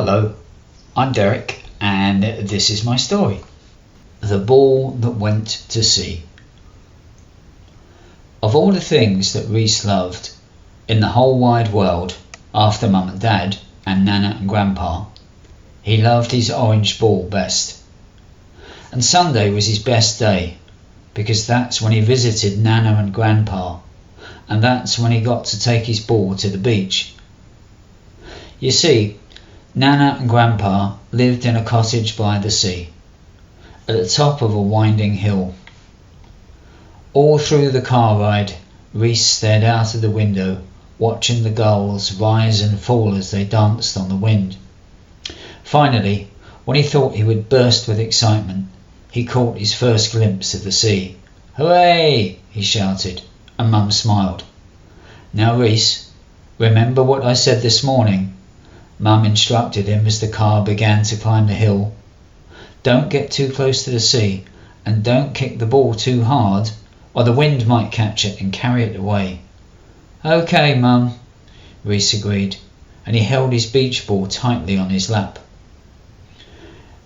Hello, I'm Derek, and this is my story. The Ball That Went to Sea. Of all the things that Reese loved in the whole wide world, after Mum and Dad and Nana and Grandpa, he loved his orange ball best. And Sunday was his best day, because that's when he visited Nana and Grandpa, and that's when he got to take his ball to the beach. You see, Nana and Grandpa lived in a cottage by the sea, at the top of a winding hill. All through the car ride, Reese stared out of the window, watching the gulls rise and fall as they danced on the wind. Finally, when he thought he would burst with excitement, he caught his first glimpse of the sea. "Hooray!" he shouted, and Mum smiled. "Now Reese, remember what I said this morning?" Mum instructed him as the car began to climb the hill. "Don't get too close to the sea, and don't kick the ball too hard, or the wind might catch it and carry it away." "Okay, Mum," Reese agreed, and he held his beach ball tightly on his lap.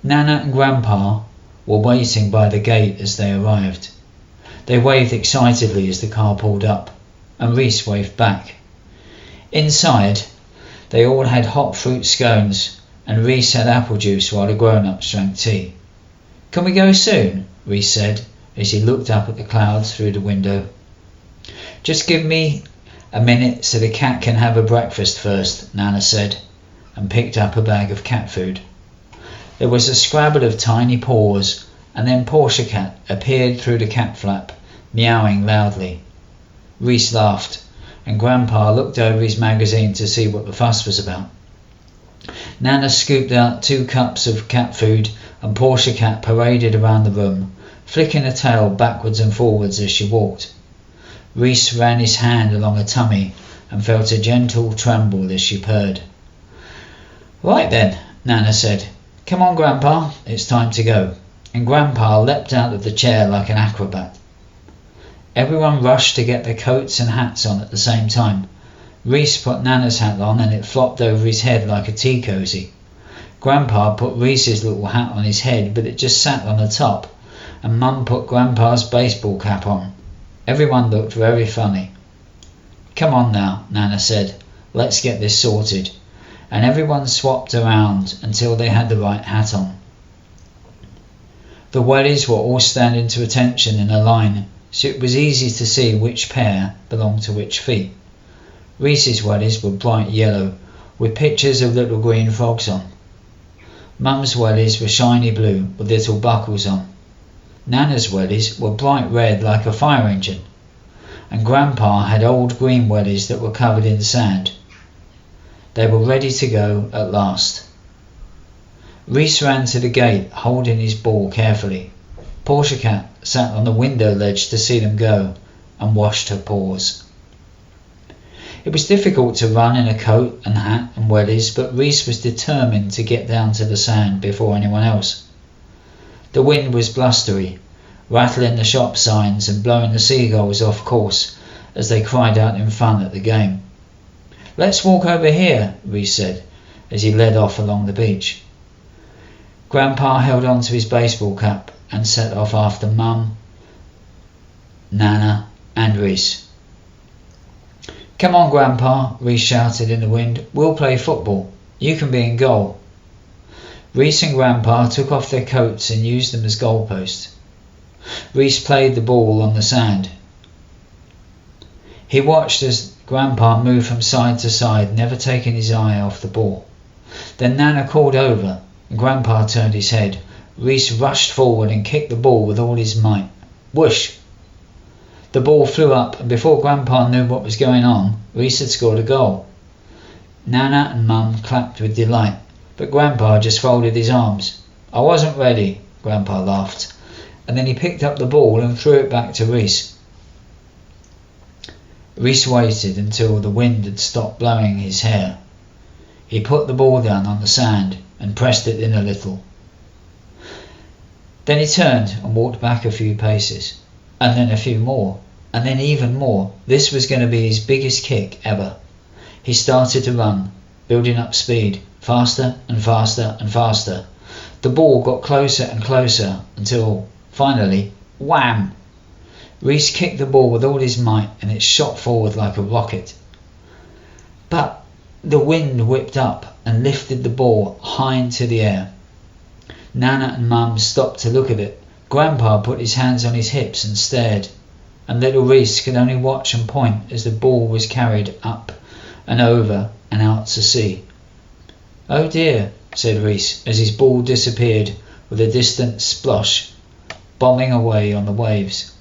Nana and Grandpa were waiting by the gate as they arrived. They waved excitedly as the car pulled up, and Reese waved back. Inside, they all had hot fruit scones, and Reese had apple juice while the grown-ups drank tea. "Can we go soon?" Reese said as he looked up at the clouds through the window. "Just give me a minute so the cat can have a breakfast first," Nana said, and picked up a bag of cat food. There was a scrabble of tiny paws, and then Portia Cat appeared through the cat flap, meowing loudly. Reese laughed, and Grandpa looked over his magazine to see what the fuss was about. Nana scooped out 2 cups of cat food, and Portia Cat paraded around the room, flicking her tail backwards and forwards as she walked. Reese ran his hand along her tummy and felt a gentle tremble as she purred. "Right then," Nana said. "Come on, Grandpa, it's time to go." And Grandpa leapt out of the chair like an acrobat. Everyone rushed to get their coats and hats on at the same time. Reese put Nana's hat on and it flopped over his head like a tea cosy. Grandpa put Reese's little hat on his head, but it just sat on the top, and Mum put Grandpa's baseball cap on. Everyone looked very funny. "Come on now," Nana said, "let's get this sorted." And everyone swapped around until they had the right hat on. The wellies were all standing to attention in a line, so it was easy to see which pair belonged to which feet. Reese's wellies were bright yellow, with pictures of little green frogs on. Mum's wellies were shiny blue, with little buckles on. Nana's wellies were bright red like a fire engine, and Grandpa had old green wellies that were covered in sand. They were ready to go at last. Reese ran to the gate, holding his ball carefully. Portia Cat sat on the window ledge to see them go, and washed her paws. It was difficult to run in a coat and hat and wellies, but Reese was determined to get down to the sand before anyone else. The wind was blustery, rattling the shop signs and blowing the seagulls off course as they cried out in fun at the game. "Let's walk over here," Reese said as he led off along the beach. Grandpa held on to his baseball cap and set off after Mum, Nana and Reese. "Come on, Grandpa," Reese shouted in the wind. "We'll play football. You can be in goal." Reese and Grandpa took off their coats and used them as goalposts. Reese played the ball on the sand. He watched as Grandpa moved from side to side, never taking his eye off the ball. Then Nana called over, and Grandpa turned his head. Reese rushed forward and kicked the ball with all his might. Whoosh! The ball flew up, and before Grandpa knew what was going on, Reese had scored a goal. Nana and Mum clapped with delight, but Grandpa just folded his arms. "I wasn't ready," Grandpa laughed, and then he picked up the ball and threw it back to Reese. Reese waited until the wind had stopped blowing his hair. He put the ball down on the sand and pressed it in a little. Then he turned and walked back a few paces, and then a few more, and then even more. This was going to be his biggest kick ever. He started to run, building up speed. faster and faster and faster. The ball got closer and closer until, finally, wham! Reese kicked the ball with all his might and it shot forward like a rocket. But the wind whipped up and lifted the ball high into the air. Nana and Mum stopped to look at it. Grandpa put his hands on his hips and stared, and little Reese could only watch and point as the ball was carried up and over and out to sea. "Oh dear," said Reese as his ball disappeared with a distant splosh, bombing away on the waves.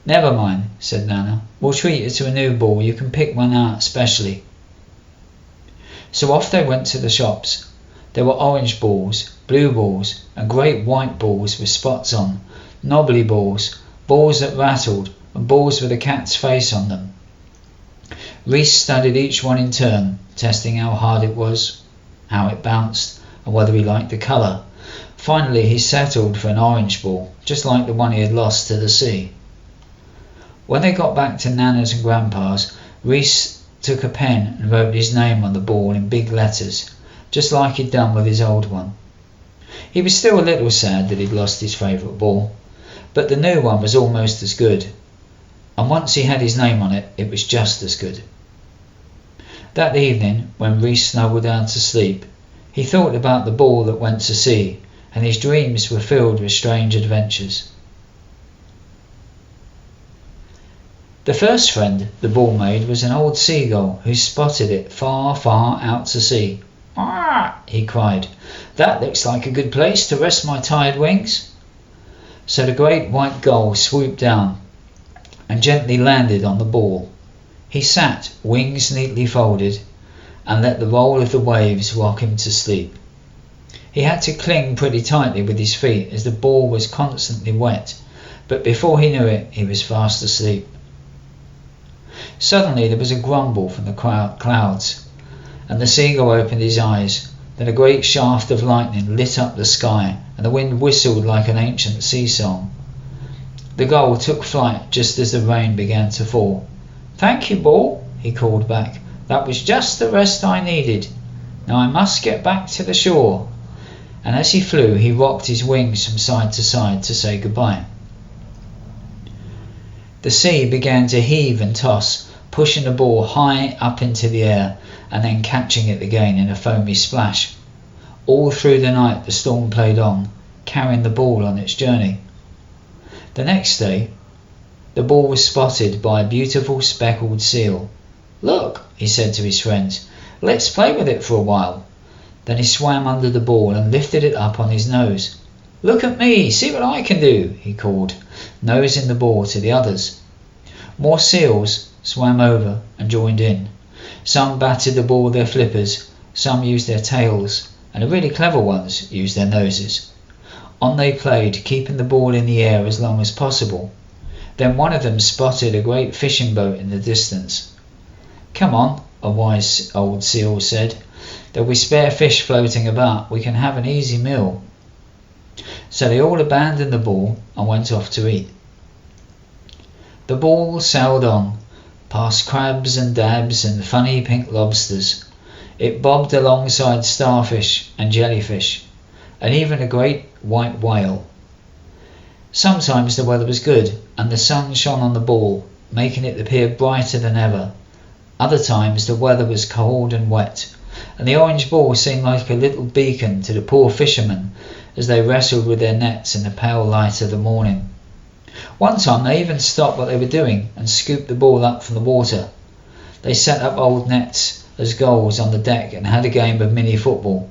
"Never mind," said Nana. "We'll treat you to a new ball. You can pick one out specially." So off they went to the shops. There were orange balls, blue balls, and great white balls with spots on, knobbly balls, balls that rattled, and balls with a cat's face on them. Reese studied each one in turn, testing how hard it was, how it bounced, and whether he liked the colour. Finally he settled for an orange ball, just like the one he had lost to the sea. When they got back to Nana's and Grandpa's, Reese took a pen and wrote his name on the ball in big letters, just like he'd done with his old one. He was still a little sad that he'd lost his favourite ball, but the new one was almost as good, and once he had his name on it, it was just as good. That evening, when Reese snuggled down to sleep, he thought about the ball that went to sea, and his dreams were filled with strange adventures. The first friend the ball made was an old seagull who spotted it far, far out to sea. "Ah!" he cried. "That looks like a good place to rest my tired wings." So the great white gull swooped down and gently landed on the ball. He sat, wings neatly folded, and let the roll of the waves rock him to sleep. He had to cling pretty tightly with his feet as the ball was constantly wet, but before he knew it, he was fast asleep. Suddenly there was a grumble from the clouds, and the seagull opened his eyes. Then a great shaft of lightning lit up the sky, and the wind whistled like an ancient sea song. The gull took flight just as the rain began to fall. "Thank you, ball," he called back. "That was just the rest I needed. Now I must get back to the shore." And as he flew, he rocked his wings from side to side to say goodbye. The sea began to heave and toss, pushing the ball high up into the air and then catching it again in a foamy splash. All through the night the storm played on, carrying the ball on its journey. The next day, the ball was spotted by a beautiful speckled seal. "Look," he said to his friends, "let's play with it for a while." Then he swam under the ball and lifted it up on his nose. "Look at me, see what I can do," he called, nosing the ball to the others. More seals swam over and joined in. Some batted the ball with their flippers, some used their tails, and the really clever ones used their noses. On they played, keeping the ball in the air as long as possible. Then one of them spotted a great fishing boat in the distance. "Come on," a wise old seal said. "There'll be spare fish floating about. We can have an easy meal." So they all abandoned the ball and went off to eat. The ball sailed on, past crabs and dabs and funny pink lobsters. It bobbed alongside starfish and jellyfish, and even a great white whale. Sometimes the weather was good, and the sun shone on the ball, making it appear brighter than ever. Other times the weather was cold and wet, and the orange ball seemed like a little beacon to the poor fishermen as they wrestled with their nets in the pale light of the morning. One time they even stopped what they were doing and scooped the ball up from the water. They set up old nets as goals on the deck and had a game of mini football.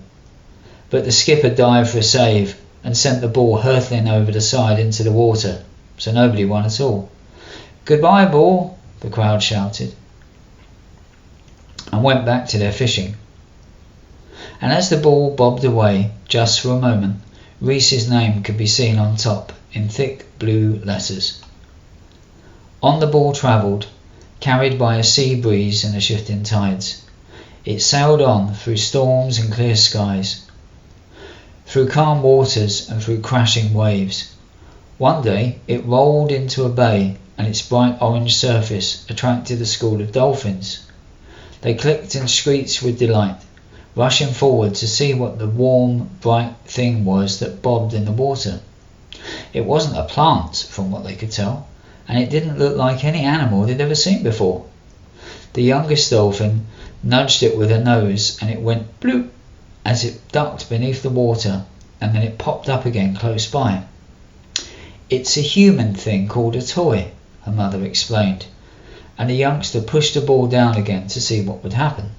But the skipper dived for a save and sent the ball hurtling over the side into the water, so nobody won at all. "Goodbye, ball," the crowd shouted, and went back to their fishing. And as the ball bobbed away, just for a moment, Reese's name could be seen on top in thick blue letters. On the ball travelled, carried by a sea breeze and the shifting tides. It sailed on through storms and clear skies, through calm waters and through crashing waves. One day it rolled into a bay, and its bright orange surface attracted a school of dolphins. They clicked and screeched with delight rushing forward to see what the warm, bright thing was that bobbed in the water. It wasn't a plant, from what they could tell, and it didn't look like any animal they'd ever seen before. The youngest dolphin nudged it with her nose, and it went bloop as it ducked beneath the water, and then it popped up again close by. "It's a human thing called a toy," her mother explained, and the youngster pushed the ball down again to see what would happen.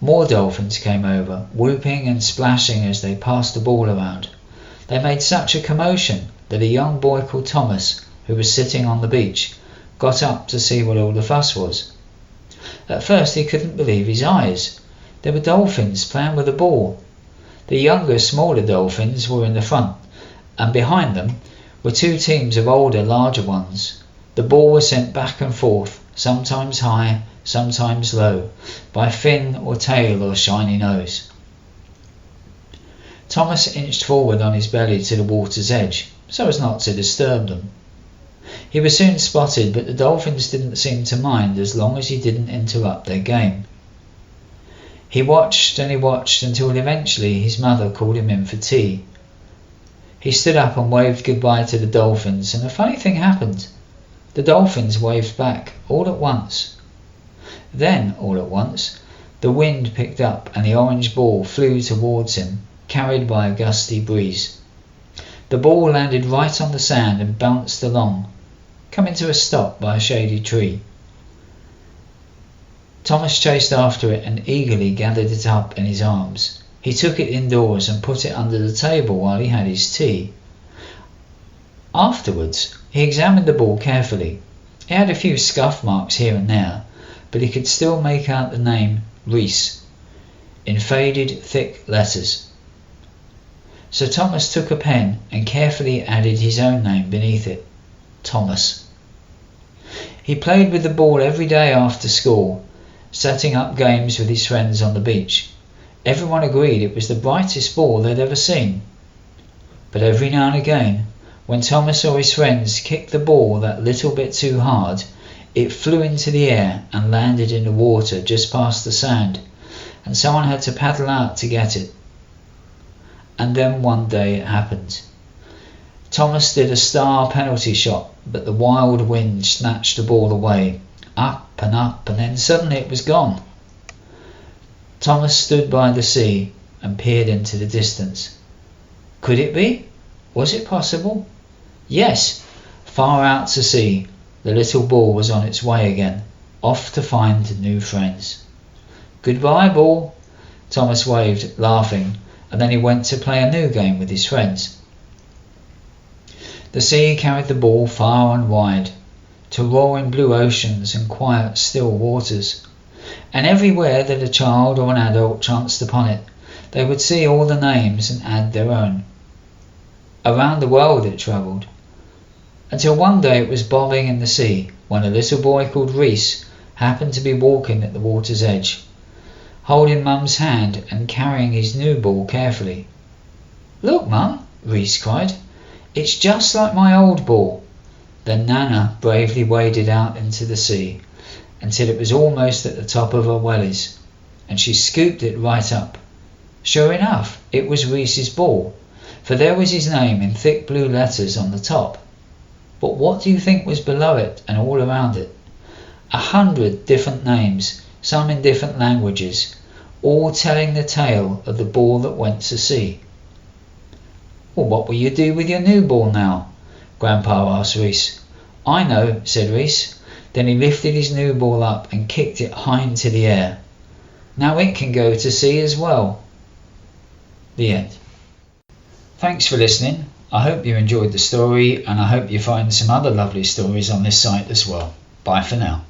More dolphins came over, whooping and splashing as they passed the ball around. They made such a commotion that a young boy called Thomas, who was sitting on the beach, got up to see what all the fuss was. At first he couldn't believe his eyes. There were dolphins playing with a ball. The younger, smaller dolphins were in the front, and behind them were two teams of older, larger ones. The ball was sent back and forth, sometimes high, sometimes low, by fin or tail or shiny nose. Thomas inched forward on his belly to the water's edge, so as not to disturb them. He was soon spotted, but the dolphins didn't seem to mind as long as he didn't interrupt their game. He watched and he watched until eventually his mother called him in for tea. He stood up and waved goodbye to the dolphins, and a funny thing happened. The dolphins waved back all at once. Then, all at once, the wind picked up and the orange ball flew towards him, carried by a gusty breeze. The ball landed right on the sand and bounced along, coming to a stop by a shady tree. Thomas chased after it and eagerly gathered it up in his arms. He took it indoors and put it under the table while he had his tea. Afterwards, he examined the ball carefully. It had a few scuff marks here and there, but he could still make out the name Reese in faded, thick letters. So Thomas took a pen and carefully added his own name beneath it, Thomas. He played with the ball every day after school, setting up games with his friends on the beach. Everyone agreed it was the brightest ball they'd ever seen. But every now and again, when Thomas or his friends kicked the ball that little bit too hard, it flew into the air and landed in the water just past the sand, and someone had to paddle out to get it. And then one day it happened. Thomas did a star penalty shot, but the wild wind snatched the ball away, up, and then suddenly it was gone. Thomas stood by the sea and peered into the distance. Could it be? Was it possible? Yes, far out to sea, the little ball was on its way again, off to find new friends. Goodbye, ball, Thomas waved, laughing, and then he went to play a new game with his friends. The sea carried the ball far and wide, to roaring blue oceans and quiet, still waters. And everywhere that a child or an adult chanced upon it, they would see all the names and add their own. Around the world it travelled, until one day it was bobbing in the sea when a little boy called Reese happened to be walking at the water's edge, holding Mum's hand and carrying his new ball carefully. "Look, Mum," Reese cried, "it's just like my old ball." Then Nana bravely waded out into the sea until it was almost at the top of her wellies, and she scooped it right up. Sure enough, it was Reese's ball, for there was his name in thick blue letters on the top. But what do you think was below it and all around it? 100 different names, some in different languages, all telling the tale of the ball that went to sea. "Well, what will you do with your new ball now?" Grandpa asked Reese. "I know," said Reese. Then he lifted his new ball up and kicked it high into the air. "Now it can go to sea as well." The end. Thanks for listening. I hope you enjoyed the story, and I hope you find some other lovely stories on this site as well. Bye for now.